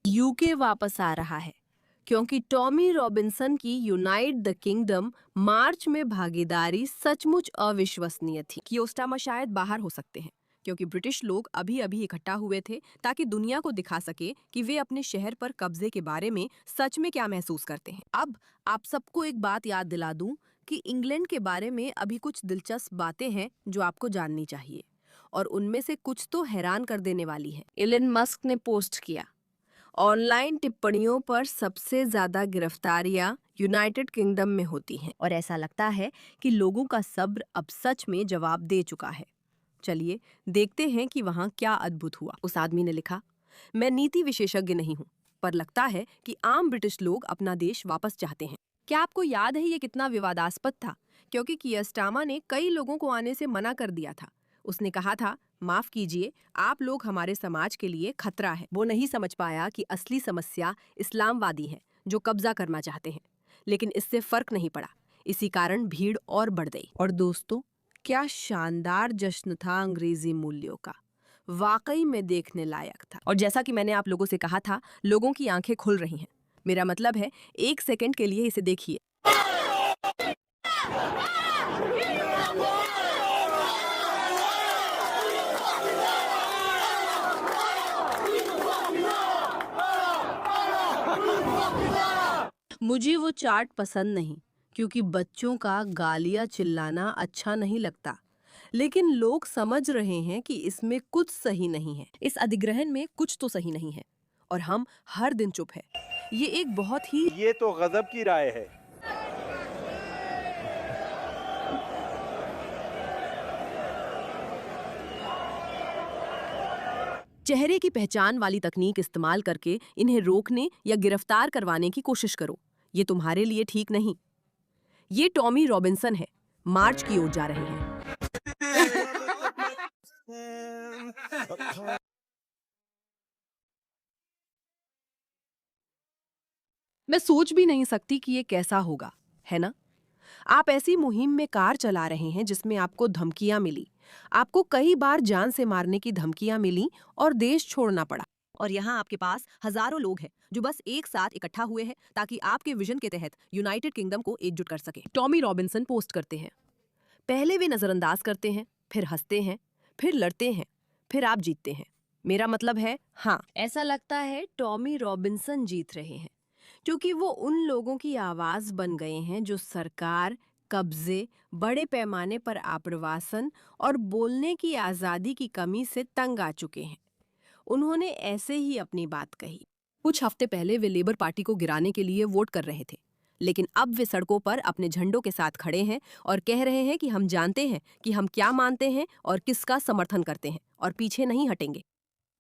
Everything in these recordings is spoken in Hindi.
यूके वापस आ रहा है क्योंकि टॉमी रॉबिन्सन की यूनाइट द किंगडम मार्च में भागीदारी सचमुच अविश्वसनीय थी। कियोस्टामा शायद बाहर हो सकते हैं क्योंकि ब्रिटिश लोग अभी अभी इकट्ठा हुए थे ताकि दुनिया को दिखा सके कि वे अपने शहर पर कब्जे के बारे में सच में क्या महसूस करते हैं। अब आप सबको एक बात याद दिला दूं कि इंग्लैंड के बारे में अभी कुछ दिलचस्प बातें हैं जो आपको जाननी चाहिए, और उनमें से कुछ तो हैरान कर देने वाली है। इलन मस्क ने पोस्ट किया, ऑनलाइन टिप्पणियों पर सबसे ज्यादा गिरफ्तारियां यूनाइटेड किंगडम में होती हैं, और ऐसा लगता है कि लोगों का सब्र अब सच में जवाब दे चुका है। चलिए देखते हैं कि वहां क्या अद्भुत हुआ। उस आदमी ने लिखा, मैं नीति विशेषज्ञ नहीं हूं, पर लगता है कि आम ब्रिटिश लोग अपना देश वापस चाहते हैं। क्या आपको याद है ये कितना विवादास्पद था? क्योंकि कियोस्टामा ने कई लोगों को आने से मना कर दिया था। उसने कहा था, माफ कीजिए, आप लोग हमारे समाज के लिए खतरा है। वो नहीं समझ पाया कि असली समस्या इस्लामवादी है जो कब्जा करना चाहते हैं, लेकिन इससे फर्क नहीं पड़ा। इसी कारण भीड़ और बढ़ गई। और दोस्तों, क्या शानदार जश्न था अंग्रेजी मूल्यों का, वाकई में देखने लायक था। और जैसा कि मैंने आप लोगों से कहा था, लोगों की आंखें खुल रही हैं। मेरा मतलब है, एक सेकंड के लिए इसे देखिए। मुझे वो चार्ट पसंद नहीं क्योंकि बच्चों का गालियां चिल्लाना अच्छा नहीं लगता, लेकिन लोग समझ रहे हैं कि इसमें कुछ सही नहीं है। इस अधिग्रहण में कुछ तो सही नहीं है और हम हर दिन चुप है। ये एक बहुत ही ये तो गजब की राय है। चेहरे की पहचान वाली तकनीक इस्तेमाल करके इन्हें रोकने या गिरफ्तार करवाने की कोशिश करो। ये तुम्हारे लिए ठीक नहीं। ये टॉमी रॉबिन्सन है, मार्च की ओर जा रहे हैं। मैं सोच भी नहीं सकती कि ये कैसा होगा, है ना? आप ऐसी मुहिम में कार चला रहे हैं जिसमें आपको धमकियां मिली, आपको कई बार जान से मारने की धमकियां मिली और देश छोड़ना पड़ा। और यहाँ आपके पास हजारों लोग हैं जो बस एक साथ इकट्ठा हुए हैं ताकि आपके विजन के तहत यूनाइटेड किंगडम को एकजुट कर सके। टॉमी रॉबिन्सन पोस्ट करते हैं, पहले वे नजरअंदाज करते हैं, फिर हंसते हैं, फिर लड़ते हैं, फिर आप जीतते हैं। मेरा मतलब है, हाँ, ऐसा लगता है टॉमी रॉबिन्सन जीत रहे हैं क्योंकि वो उन लोगों की आवाज बन गए हैं जो सरकार, कब्जे, बड़े पैमाने पर आप्रवासन और बोलने की आजादी की कमी से तंग आ चुके हैं। उन्होंने ऐसे ही अपनी बात कही। कुछ हफ्ते पहले वे लेबर पार्टी को गिराने के लिए वोट कर रहे थे, लेकिन अब वे सड़कों पर अपने झंडों के साथ खड़े हैं और कह रहे हैं कि हम जानते हैं कि हम क्या मानते हैं और किसका समर्थन करते हैं और पीछे नहीं हटेंगे।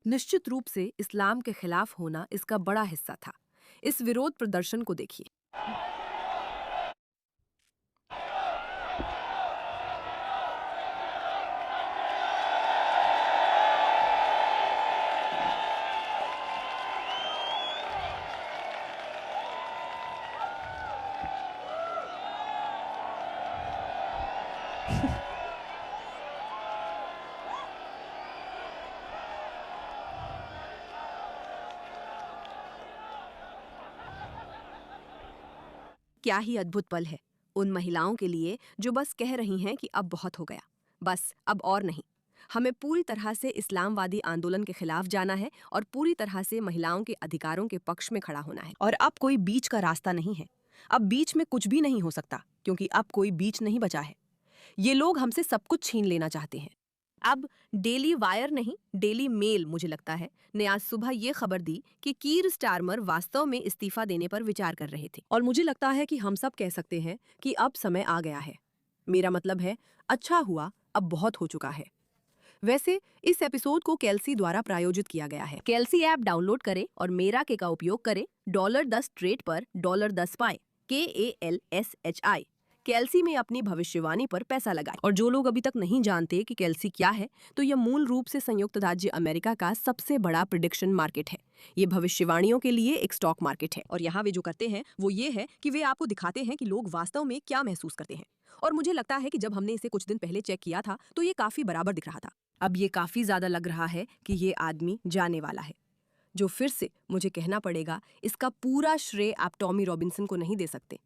निश्चित रूप से इस्लाम के खिलाफ होना इसका बड़ा हिस्सा था। इस विरोध प्रदर्शन को देखिए। क्या ही अद्भुत पल है उन महिलाओं के लिए जो बस कह रही हैं कि अब बहुत हो गया, बस अब और नहीं। हमें पूरी तरह से इस्लामवादी आंदोलन के खिलाफ जाना है और पूरी तरह से महिलाओं के अधिकारों के पक्ष में खड़ा होना है। और अब कोई बीच का रास्ता नहीं है। अब बीच में कुछ भी नहीं हो सकता क्योंकि अब कोई बीच नहीं बचा है। ये लोग हमसे सब कुछ छीन लेना चाहते हैं। अब डेली वायर नहीं, डेली मेल मुझे लगता है ने आज सुबह ये खबर दी कि कीर स्टारमर वास्तव में इस्तीफा देने पर विचार कर रहे थे। और मुझे लगता है कि हम सब कह सकते हैं कि अब समय आ गया है। मेरा मतलब है, अच्छा हुआ, अब बहुत हो चुका है। वैसे इस एपिसोड को केल्सी द्वारा प्रायोजित किया गया है। केल्सी ऐप डाउनलोड करें और मेरा के का उपयोग करें। $10 ट्रेड पर $10 पाएं। KALSHI। केल्सी में अपनी भविष्यवाणी पर पैसा लगाएं। और जो लोग अभी तक नहीं जानते कि केल्सी क्या है, तो यह मूल रूप से संयुक्त राज्य अमेरिका का सबसे बड़ा प्रिडिक्शन मार्केट है। ये भविष्यवाणियों के लिए एक स्टॉक मार्केट है। और यहाँ वे जो करते हैं वो ये है कि वे आपको दिखाते हैं कि लोग वास्तव में क्या महसूस करते हैं। और मुझे लगता है कि जब हमने इसे कुछ दिन पहले चेक किया था तो ये काफी बराबर दिख रहा था। अब ये काफी ज्यादा लग रहा है कि ये आदमी जाने वाला है। जो फिर से मुझे कहना पड़ेगा, इसका पूरा श्रेय आप टॉमी रॉबिन्सन को नहीं दे सकते।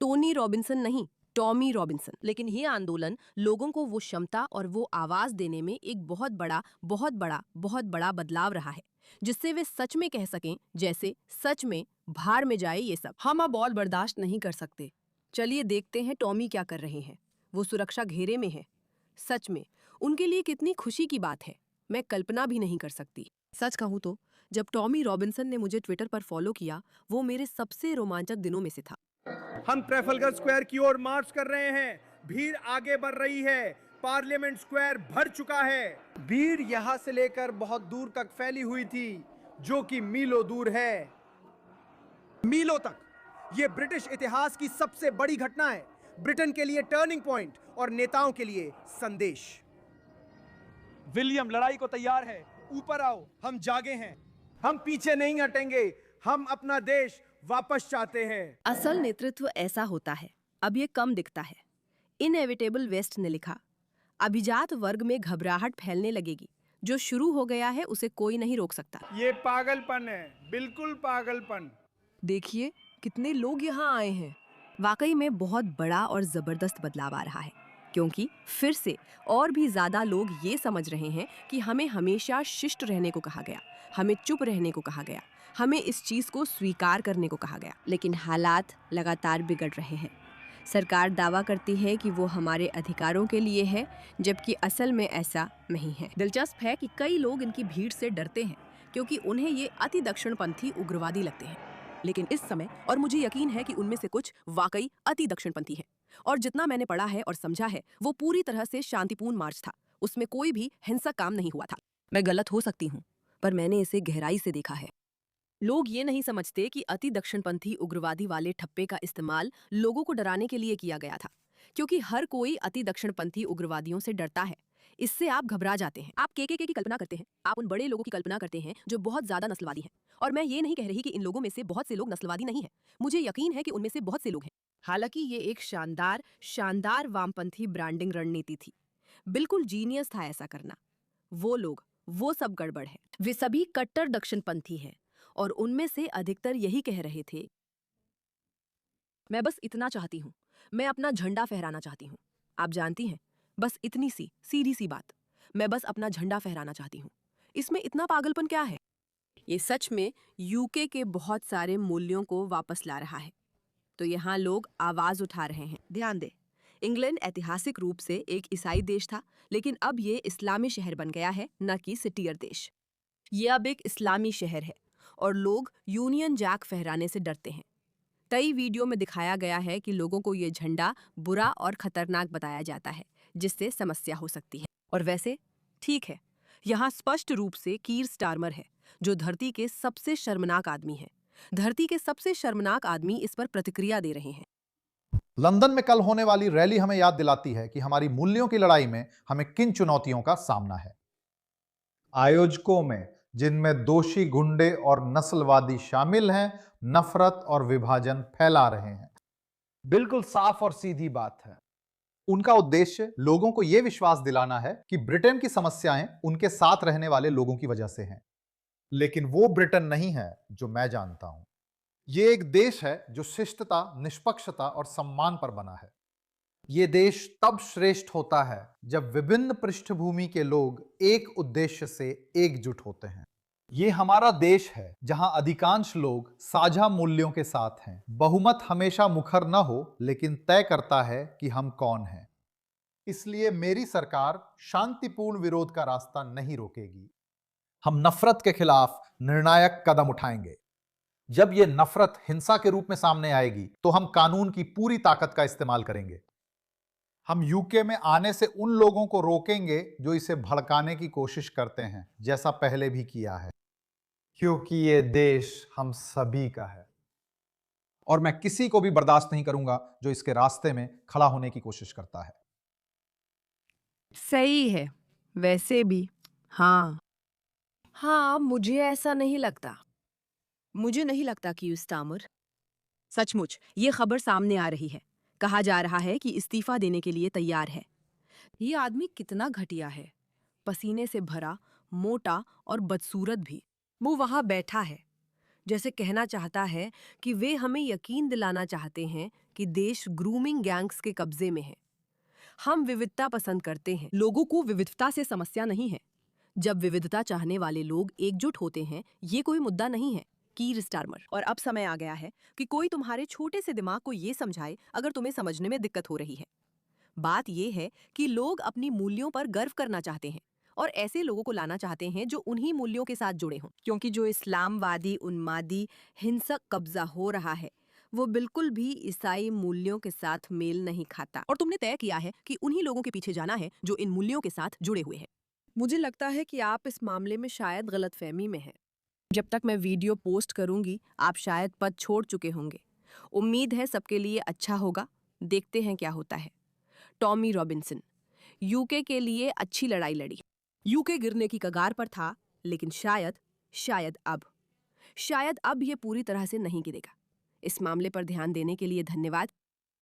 टोनी रॉबिन्सन नहीं, टॉमी रॉबिन्सन। लेकिन ये आंदोलन लोगों को वो क्षमता और वो आवाज देने में एक बहुत बड़ा बदलाव रहा है, जिससे वे सच में कह सकें, जैसे सच में भार में जाए ये सब, हम अब और बर्दाश्त नहीं कर सकते। चलिए देखते हैं टॉमी क्या कर रहे हैं। वो सुरक्षा घेरे में है। सच में उनके लिए कितनी खुशी की बात है, मैं कल्पना भी नहीं कर सकती। सच कहूँ तो जब टॉमी रॉबिन्सन ने मुझे ट्विटर पर फॉलो किया, वो मेरे सबसे रोमांचक दिनों में से था। हम ट्रैफलगर स्क्वायर की ओर मार्च कर रहे हैं। भीड़ आगे बढ़ रही है। पार्लियामेंट स्क्वायर भर चुका है। भीड़ यहां से लेकर बहुत दूर तक फैली हुई थी, जो कि मीलों दूर है। मीलों तक। यह ब्रिटिश इतिहास की सबसे बड़ी घटना है। ब्रिटेन के लिए टर्निंग पॉइंट और नेताओं के लिए संदेश। विलियम लड़ाई को तैयार है। ऊपर आओ, हम जागे हैं। हम पीछे नहीं हटेंगे। हम अपना देश वापस चाहते हैं। असल नेतृत्व ऐसा होता है। अब ये कम दिखता है। इनएविटेबल वेस्ट ने लिखा, अभिजात वर्ग में घबराहट फैलने लगेगी। जो शुरू हो गया है उसे कोई नहीं रोक सकता। ये पागलपन है, बिल्कुल पागलपन। देखिए कितने लोग यहाँ आए हैं। वाकई में बहुत बड़ा और जबरदस्त बदलाव आ रहा है, क्योंकि फिर से और भी ज्यादा लोग ये समझ रहे हैं कि हमें हमेशा शिष्ट रहने को कहा गया, हमें चुप रहने को कहा गया, हमें इस चीज को स्वीकार करने को कहा गया। लेकिन हालात लगातार बिगड़ रहे हैं। सरकार दावा करती है कि वो हमारे अधिकारों के लिए है, जबकि असल में ऐसा नहीं है। दिलचस्प है कि कई लोग इनकी भीड़ से डरते हैं, क्योंकि उन्हें ये अति दक्षिणपंथी उग्रवादी लगते हैं। लेकिन इस समय, और मुझे यकीन है कि उनमें से कुछ वाकई अति दक्षिणपंथी हैं, और जितना मैंने पढ़ा है और समझा है, वो पूरी तरह से शांतिपूर्ण मार्च था। उसमें कोई भी हिंसक काम नहीं हुआ था। मैं गलत हो सकती हूँ, पर मैंने इसे गहराई से देखा है। लोग ये नहीं समझते कि अति दक्षिणपंथी उग्रवादी वाले ठप्पे का इस्तेमाल लोगों को डराने के लिए किया गया था, क्योंकि हर कोई अति दक्षिणपंथी उग्रवादियों से डरता है। इससे आप घबरा जाते हैं। आप के की कल्पना करते हैं। आप उन बड़े लोगों की कल्पना करते हैं जो बहुत ज्यादा नस्लवादी हैं। और मैं ये नहीं कह रही कि इन लोगों में से बहुत से लोग नस्लवादी नहीं हैं। मुझे यकीन है कि उनमें से बहुत से लोग हैं। हालांकि ये एक शानदार वामपंथी ब्रांडिंग रणनीति थी। बिल्कुल जीनियस था ऐसा करना। वो लोग, वो सब गड़बड़ है। वे सभी कट्टर दक्षिणपंथी हैं, और उनमें से अधिकतर यही कह रहे थे, मैं बस इतना चाहती हूँ, मैं अपना झंडा फहराना चाहती हूँ। आप जानती हैं, बस इतनी सी सीधी सी बात, मैं बस अपना झंडा फहराना चाहती हूँ। इसमें इतना पागलपन क्या है? ये सच में यूके के बहुत सारे मूल्यों को वापस ला रहा है। तो यहाँ लोग आवाज उठा रहे हैं। ध्यान दे, इंग्लैंड ऐतिहासिक रूप से एक ईसाई देश था, लेकिन अब ये इस्लामी शहर बन गया है, न कि सिटियर देश। ये अब एक इस्लामी शहर है, और लोग यूनियन जैक फहराने से डरते हैं। कई वीडियो में दिखाया गया है कि लोगों को ये झंडा बुरा और खतरनाक बताया जाता है, जिससे समस्या हो सकती है। और वैसे ठीक है, यहाँ स्पष्ट रूप से कीर स्टारमर है, जो धरती के सबसे शर्मनाक आदमी है। धरती के सबसे शर्मनाक आदमी इस पर प्रतिक्रिया दे रहे हैं। लंदन में कल होने वाली रैली हमें याद दिलाती है कि हमारी मूल्यों की लड़ाई में हमें किन चुनौतियों का सामना है। आयोजकों में, जिनमें दोषी गुंडे और नस्लवादी शामिल हैं, नफरत और विभाजन फैला रहे हैं। बिल्कुल साफ और सीधी बात है। उनका उद्देश्य लोगों को यह विश्वास दिलाना है कि ब्रिटेन की समस्याएं उनके साथ रहने वाले लोगों की वजह से हैं। लेकिन वो ब्रिटेन नहीं है जो मैं जानता हूं। यह एक देश है जो शिष्टता, निष्पक्षता और सम्मान पर बना है। यह देश तब श्रेष्ठ होता है जब विभिन्न पृष्ठभूमि के लोग एक उद्देश्य से एकजुट होते हैं। ये हमारा देश है जहां अधिकांश लोग साझा मूल्यों के साथ हैं। बहुमत हमेशा मुखर न हो, लेकिन तय करता है कि हम कौन हैं। इसलिए मेरी सरकार शांतिपूर्ण विरोध का रास्ता नहीं रोकेगी। हम नफरत के खिलाफ निर्णायक कदम उठाएंगे। जब यह नफरत हिंसा के रूप में सामने आएगी, तो हम कानून की पूरी ताकत का इस्तेमाल करेंगे। हम यूके में आने से उन लोगों को रोकेंगे जो इसे भड़काने की कोशिश करते हैं, जैसा पहले भी किया है, क्योंकि ये देश हम सभी का है। और मैं किसी को भी बर्दाश्त नहीं करूंगा जो इसके रास्ते में खड़ा होने की कोशिश करता है। सही है, वैसे भी हाँ, मुझे ऐसा नहीं लगता। मुझे नहीं लगता कि स्टामर, सचमुच ये खबर सामने आ रही है। कहा जा रहा है कि इस्तीफा देने के लिए तैयार है। ये आदमी कितना घटिया है, पसीने से भरा, मोटा और बदसूरत भी। वो वहां बैठा है, जैसे कहना चाहता है कि वे हमें यकीन दिलाना चाहते हैं कि देश ग्रूमिंग गैंग्स के कब्जे में है। हम विविधता पसंद करते हैं, लोगों को विविधता से समस्या नहीं है। जब विविधता चाहने वाले लोग एकजुट होते हैं, ये कोई मुद्दा नहीं है। कीर स्टारमर। और अब समय आ गया है कि कोई तुम्हारे छोटे से दिमाग को ये समझाए अगर तुम्हें समझने में दिक्कत हो रही है। बात यह है कि लोग अपनी मूल्यों पर गर्व करना चाहते हैं और ऐसे लोगों को लाना चाहते हैं जो उन्हीं मूल्यों के साथ जुड़े हों, क्योंकि जो इस्लामवादी उन्मादी हिंसक कब्जा हो रहा है वो बिल्कुल भी ईसाई मूल्यों के साथ मेल नहीं खाता। और तुमने तय किया है कि उन्हीं लोगों के पीछे जाना है जो इन मूल्यों के साथ जुड़े हुए हैं। मुझे लगता है कि आप इस मामले में शायद गलतफहमी में हैं। जब तक मैं वीडियो पोस्ट करूंगी आप शायद पद छोड़ चुके होंगे। उम्मीद है सबके लिए अच्छा होगा। देखते हैं क्या होता है। Tommy Robinson. यूके के लिए अच्छी लड़ाई लड़ी। यूके गिरने की कगार पर था, लेकिन शायद अब ये पूरी तरह से नहीं गिरेगा। इस मामले पर ध्यान देने के लिए धन्यवाद।